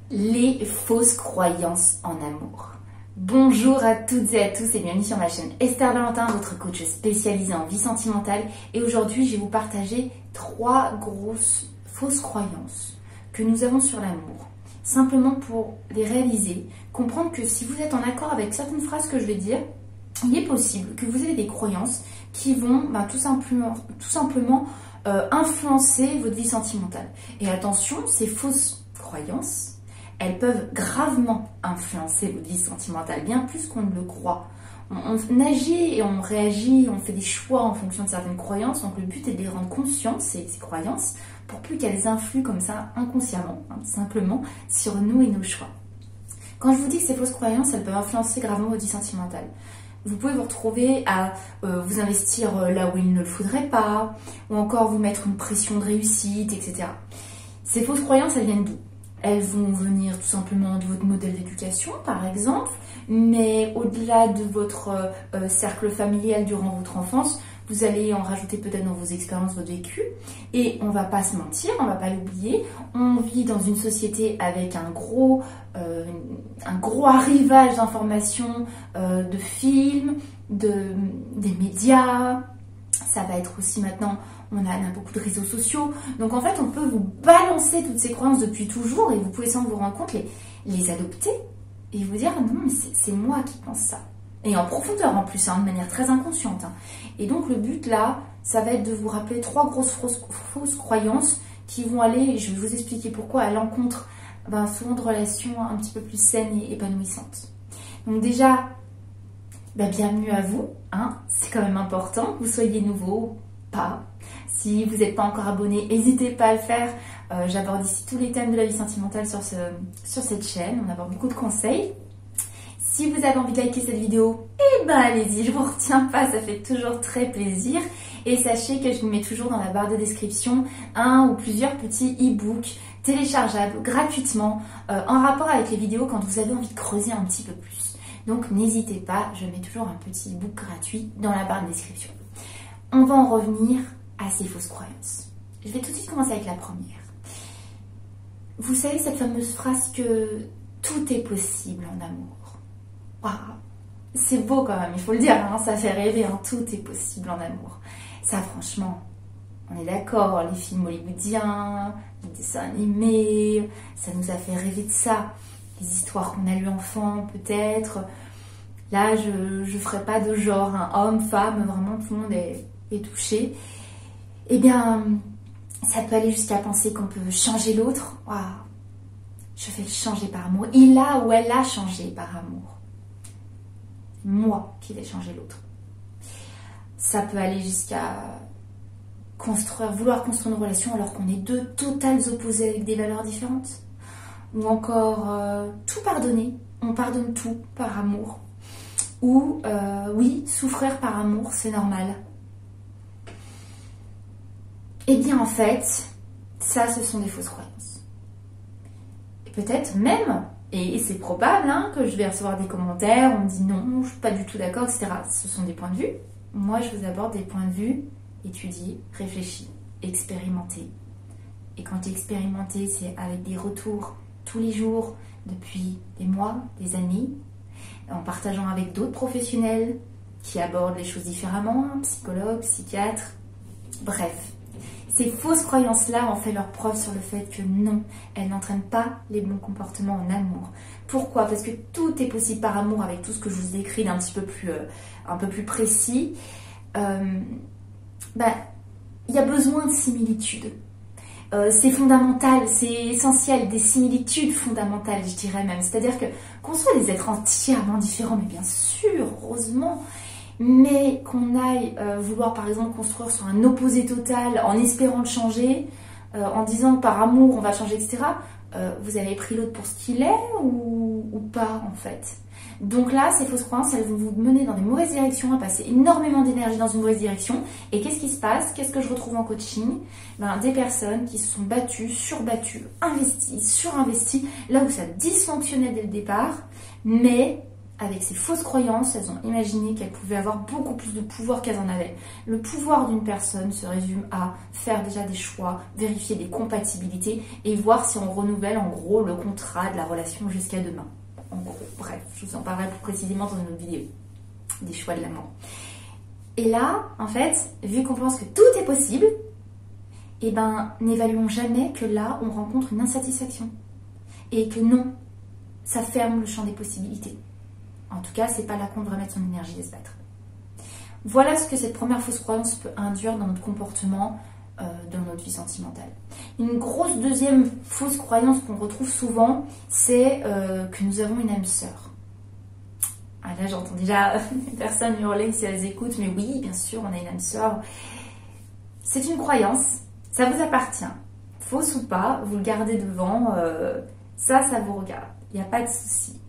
Les fausses croyances en amour. Bonjour à toutes et à tous et bienvenue sur ma chaîne Esther Valentin, votre coach spécialisée en vie sentimentale. Et aujourd'hui, je vais vous partager 3 grosses fausses croyances que nous avons sur l'amour. Simplement pour les réaliser, comprendre que si vous êtes en accord avec certaines phrases que je vais dire, il est possible que vous ayez des croyances qui vont tout simplement influencer votre vie sentimentale. Et attention, ces fausses croyances, elles peuvent gravement influencer votre vie sentimentale, bien plus qu'on ne le croit. On agit et on réagit, on fait des choix en fonction de certaines croyances, donc le but est de les rendre conscientes, ces croyances, pour plus qu'elles influent comme ça inconsciemment, simplement, sur nous et nos choix. Quand je vous dis que ces fausses croyances, elles peuvent influencer gravement votre vie sentimentale, vous pouvez vous retrouver à vous investir là où il ne le faudrait pas, ou encore vous mettre une pression de réussite, etc. Ces fausses croyances, elles viennent d'où? Elles vont venir tout simplement de votre modèle d'éducation, par exemple, mais au-delà de votre cercle familial durant votre enfance, vous allez en rajouter peut-être dans vos expériences, votre vécu. Et on va pas se mentir, on va pas l'oublier, on vit dans une société avec un gros arrivage d'informations, de films, des médias. Ça va être aussi maintenant... On a beaucoup de réseaux sociaux. Donc en fait, on peut vous balancer toutes ces croyances depuis toujours et vous pouvez sans vous rendre compte les adopter et vous dire non, mais c'est moi qui pense ça. Et en profondeur en plus, de manière très inconsciente. Et donc le but là, ça va être de vous rappeler 3 grosses fausses croyances qui vont aller, et je vais vous expliquer pourquoi, à l'encontre souvent de relations un petit peu plus saines et épanouissantes. Donc déjà, bienvenue à vous. C'est quand même important que vous soyez nouveau, pas. Si vous n'êtes pas encore abonné, n'hésitez pas à le faire. J'aborde ici tous les thèmes de la vie sentimentale sur cette chaîne. On aborde beaucoup de conseils. Si vous avez envie de liker cette vidéo, allez-y, je ne vous retiens pas, ça fait toujours très plaisir. Et sachez que je vous mets toujours dans la barre de description un ou plusieurs petits e-books téléchargeables gratuitement en rapport avec les vidéos quand vous avez envie de creuser un petit peu plus. Donc n'hésitez pas, je mets toujours un petit e-book gratuit dans la barre de description. On va en revenir à ces fausses croyances. Je vais tout de suite commencer avec la première. Vous savez cette fameuse phrase que tout est possible en amour. Waouh, c'est beau quand même, il faut le dire, ça fait rêver, tout est possible en amour. Ça franchement, on est d'accord, les films hollywoodiens, les dessins animés, ça nous a fait rêver de ça. Les histoires qu'on a lues enfant peut-être. Là, je ne ferai pas de genre, homme, femme, vraiment tout le monde est touché. Eh bien, ça peut aller jusqu'à penser qu'on peut changer l'autre. Waouh, je vais le changer par amour. Il a ou elle a changé par amour. Moi qui vais changer l'autre. Ça peut aller jusqu'à vouloir construire une relation alors qu'on est deux totales opposés avec des valeurs différentes. Ou encore tout pardonner. On pardonne tout par amour. Ou oui, souffrir par amour, c'est normal. Eh bien en fait, ça ce sont des fausses croyances. Et peut-être même, et c'est probable que je vais recevoir des commentaires, on me dit non, je suis pas du tout d'accord, etc. Ce sont des points de vue. Moi je vous aborde des points de vue étudiés, réfléchis, expérimentés. Et quand j'ai expérimenté, c'est avec des retours tous les jours, depuis des mois, des années, en partageant avec d'autres professionnels qui abordent les choses différemment, psychologues, psychiatres, bref. Ces fausses croyances-là ont fait leur preuve sur le fait que non, elles n'entraînent pas les bons comportements en amour. Pourquoi? Parce que tout est possible par amour avec tout ce que je vous ai écrit d'un petit peu plus précis. Il y a besoin de similitudes. C'est fondamental, c'est essentiel, des similitudes fondamentales, je dirais même. C'est-à-dire qu'on soit des êtres entièrement différents, mais bien sûr, heureusement, mais qu'on aille vouloir par exemple construire sur un opposé total en espérant le changer, en disant par amour on va changer, etc. Vous avez pris l'autre pour ce qu'il est ou pas en fait. Donc là, ces fausses croyances, elles vont vous mener dans des mauvaises directions, à passer énormément d'énergie dans une mauvaise direction. Et qu'est-ce qui se passe? Qu'est-ce que je retrouve en coaching? Des personnes qui se sont battues, surbattues, investies, surinvesties, là où ça dysfonctionnait dès le départ, mais avec ces fausses croyances, elles ont imaginé qu'elles pouvaient avoir beaucoup plus de pouvoir qu'elles en avaient. Le pouvoir d'une personne se résume à faire déjà des choix, vérifier des compatibilités et voir si on renouvelle en gros le contrat de la relation jusqu'à demain. En gros, bref, je vous en parlerai plus précisément dans une autre vidéo. Des choix de l'amour. Et là, en fait, vu qu'on pense que tout est possible, eh ben, n'évaluons jamais que là, on rencontre une insatisfaction. Et que non, ça ferme le champ des possibilités. En tout cas, c'est pas là qu'on devrait mettre son énergie et se battre. Voilà ce que cette première fausse croyance peut induire dans notre comportement, dans notre vie sentimentale. Une grosse deuxième fausse croyance qu'on retrouve souvent, c'est que nous avons une âme sœur. Ah là, j'entends déjà des personnes hurler si elles écoutent, mais oui, bien sûr, on a une âme sœur. C'est une croyance, ça vous appartient. Fausse ou pas, vous le gardez devant, ça vous regarde. Il n'y a pas de souci.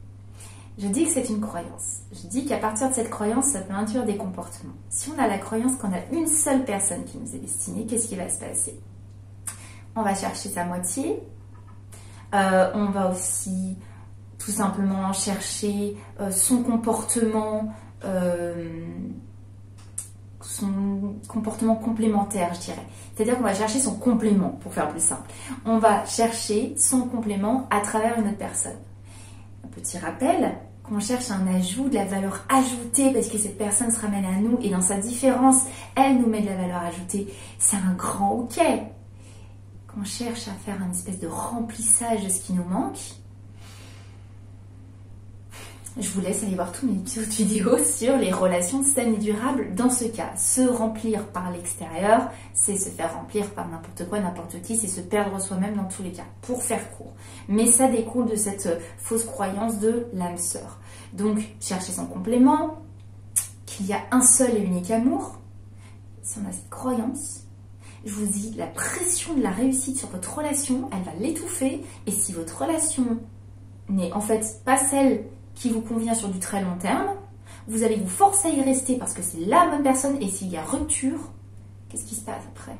Je dis que c'est une croyance. Je dis qu'à partir de cette croyance, ça peut induire des comportements. Si on a la croyance qu'on a une seule personne qui nous est destinée, qu'est-ce qui va se passer? On va chercher sa moitié. On va aussi tout simplement chercher son comportement complémentaire, je dirais. C'est-à-dire qu'on va chercher son complément, pour faire plus simple. On va chercher son complément à travers une autre personne. Un petit rappel, qu'on cherche un ajout, de la valeur ajoutée, parce que cette personne se ramène à nous, et dans sa différence, elle nous met de la valeur ajoutée. C'est un grand OK. Qu'on cherche à faire une espèce de remplissage de ce qui nous manque, je vous laisse aller voir tous mes petites vidéos sur les relations saines et durables. Dans ce cas, se remplir par l'extérieur, c'est se faire remplir par n'importe quoi, n'importe qui, c'est se perdre soi-même dans tous les cas, pour faire court. Mais ça découle de cette fausse croyance de l'âme sœur. Donc, chercher son complément, qu'il y a un seul et unique amour. Si on a cette croyance, je vous dis, la pression de la réussite sur votre relation, elle va l'étouffer. Et si votre relation n'est en fait pas celle qui vous convient sur du très long terme, vous allez vous forcer à y rester parce que c'est la bonne personne, et s'il y a rupture, qu'est-ce qui se passe après?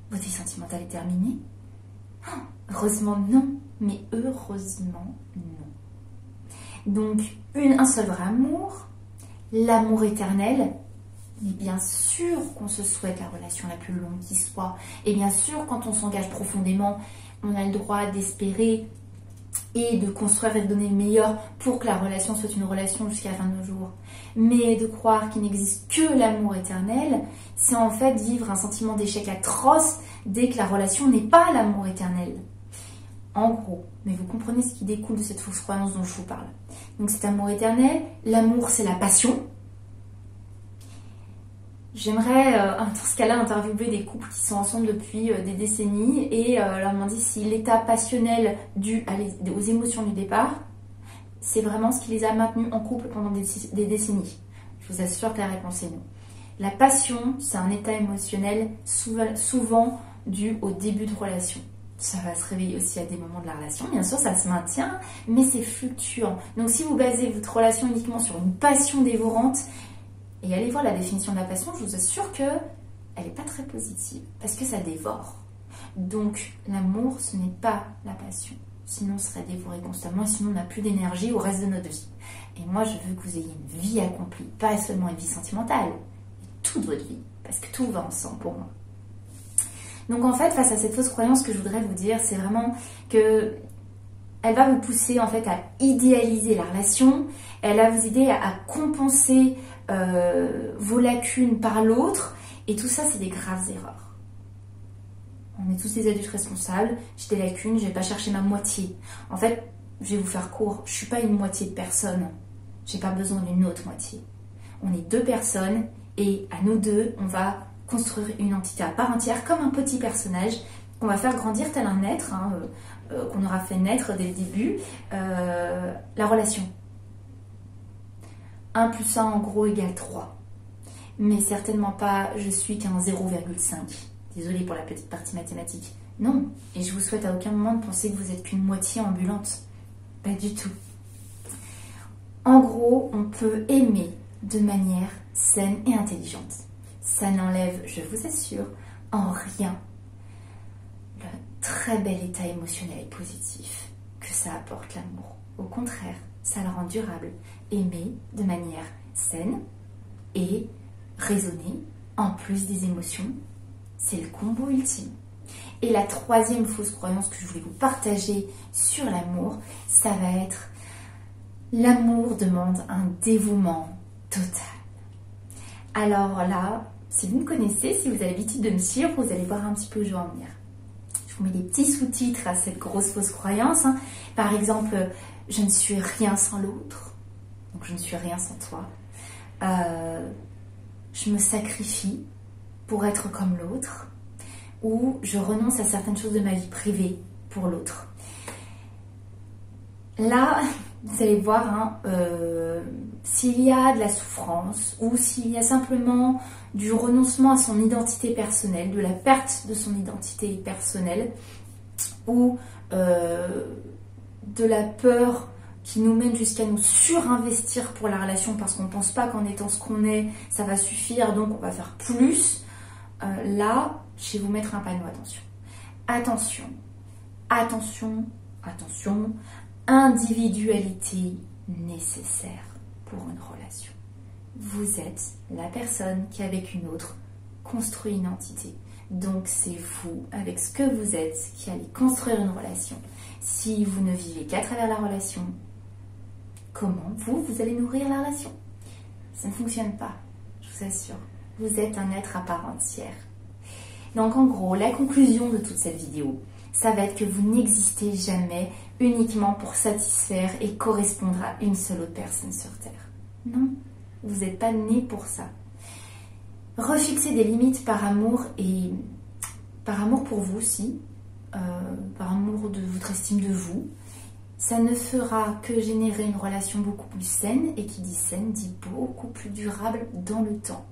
Votre vie sentimentale est terminée? Oh, heureusement non, mais heureusement non. Donc, un seul vrai amour, l'amour éternel, mais bien sûr qu'on se souhaite la relation la plus longue qui soit, et bien sûr quand on s'engage profondément, on a le droit d'espérer et de construire et de donner le meilleur pour que la relation soit une relation jusqu'à la fin de nos jours. Mais de croire qu'il n'existe que l'amour éternel, c'est en fait vivre un sentiment d'échec atroce dès que la relation n'est pas l'amour éternel. En gros, mais vous comprenez ce qui découle de cette fausse croyance dont je vous parle. Donc cet amour éternel, l'amour c'est la passion. J'aimerais, dans ce cas-là, interviewer des couples qui sont ensemble depuis des décennies et leur demander si l'état passionnel dû aux émotions du départ, c'est vraiment ce qui les a maintenus en couple pendant des décennies. Je vous assure que la réponse est non. La passion, c'est un état émotionnel souvent dû au début de relation. Ça va se réveiller aussi à des moments de la relation. Bien sûr, ça se maintient, mais c'est fluctuant. Donc si vous basez votre relation uniquement sur une passion dévorante, et allez voir la définition de la passion, je vous assure qu'elle n'est pas très positive, parce que ça dévore. Donc l'amour, ce n'est pas la passion. Sinon, on serait dévoré constamment, et sinon on n'a plus d'énergie au reste de notre vie. Et moi, je veux que vous ayez une vie accomplie, pas seulement une vie sentimentale, mais toute votre vie, parce que tout va ensemble pour moi. Donc en fait, face à cette fausse croyance, que je voudrais vous dire, c'est vraiment que elle va vous pousser en fait à idéaliser la relation, elle va vous aider à compenser vos lacunes par l'autre, et tout ça c'est des graves erreurs. On est tous des adultes responsables, j'ai des lacunes, je vais pas chercher ma moitié. En fait, je vais vous faire court, je suis pas une moitié de personne, j'ai pas besoin d'une autre moitié. On est deux personnes, et à nous deux, on va construire une entité à part entière, comme un petit personnage, qu'on va faire grandir tel un être, qu'on aura fait naître dès le début, la relation. 1 plus 1 en gros égale 3. Mais certainement pas je suis qu'un 0,5. Désolée pour la petite partie mathématique. Non, et je vous souhaite à aucun moment de penser que vous êtes qu'une moitié ambulante. Pas du tout. En gros, on peut aimer de manière saine et intelligente. Ça n'enlève, je vous assure, en rien le très bel état émotionnel et positif que ça apporte l'amour. Au contraire, ça le rend durable. Aimer de manière saine et raisonnée, en plus des émotions, c'est le combo ultime. Et la troisième fausse croyance que je voulais vous partager sur l'amour, ça va être l'amour demande un dévouement total. Alors là, si vous me connaissez, si vous avez l'habitude de me suivre, vous allez voir un petit peu où je vais en venir. Je vous mets des petits sous-titres à cette grosse fausse croyance. Par exemple, je ne suis rien sans l'autre. Donc je ne suis rien sans toi. Je me sacrifie pour être comme l'autre. Ou je renonce à certaines choses de ma vie privée pour l'autre. Là, vous allez voir, s'il y a de la souffrance ou s'il y a simplement du renoncement à son identité personnelle, de la perte de son identité personnelle ou de la peur qui nous mène jusqu'à nous surinvestir pour la relation parce qu'on ne pense pas qu'en étant ce qu'on est, ça va suffire, donc on va faire plus. Là, je vais vous mettre un panneau attention. Attention, attention, attention. Individualité nécessaire pour une relation. Vous êtes la personne qui, avec une autre, construit une entité. Donc c'est vous, avec ce que vous êtes, qui allez construire une relation. Si vous ne vivez qu'à travers la relation, comment vous allez nourrir la relation? Ça ne fonctionne pas, je vous assure. Vous êtes un être à part entière. Donc en gros, la conclusion de toute cette vidéo, ça va être que vous n'existez jamais uniquement pour satisfaire et correspondre à une seule autre personne sur Terre. Non, vous n'êtes pas né pour ça. Refixer des limites par amour et par amour pour vous aussi, par amour de votre estime de vous, ça ne fera que générer une relation beaucoup plus saine, et qui dit saine dit beaucoup plus durable dans le temps.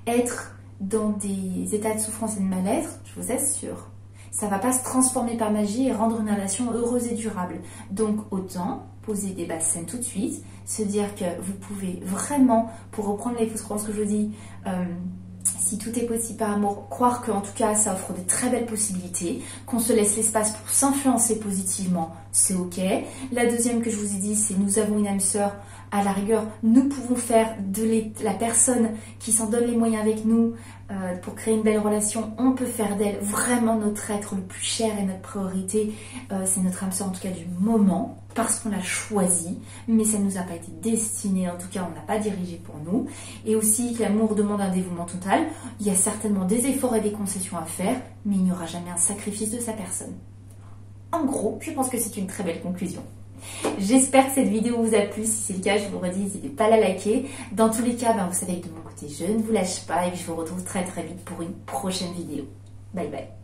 Être dans des états de souffrance et de mal-être, je vous assure, ça ne va pas se transformer par magie et rendre une relation heureuse et durable. Donc autant poser des bases saines tout de suite, se dire que vous pouvez vraiment, pour reprendre les fausses croyances que je dis, si tout est possible par amour, croire qu'en tout cas ça offre de très belles possibilités, qu'on se laisse l'espace pour s'influencer positivement, c'est ok. La deuxième que je vous ai dit, c'est nous avons une âme sœur, à la rigueur, nous pouvons faire de la personne qui s'en donne les moyens avec nous pour créer une belle relation, on peut faire d'elle vraiment notre être le plus cher et notre priorité, c'est notre âme sœur en tout cas du moment, parce qu'on l'a choisi, mais ça ne nous a pas été destiné, en tout cas on n'a pas dirigé pour nous. Et aussi que l'amour demande un dévouement total, il y a certainement des efforts et des concessions à faire, mais il n'y aura jamais un sacrifice de sa personne. En gros, je pense que c'est une très belle conclusion. J'espère que cette vidéo vous a plu. Si c'est le cas, je vous redis, n'hésitez pas à la liker. Dans tous les cas, vous savez que de mon côté, je ne vous lâche pas et que je vous retrouve très très vite pour une prochaine vidéo. Bye bye.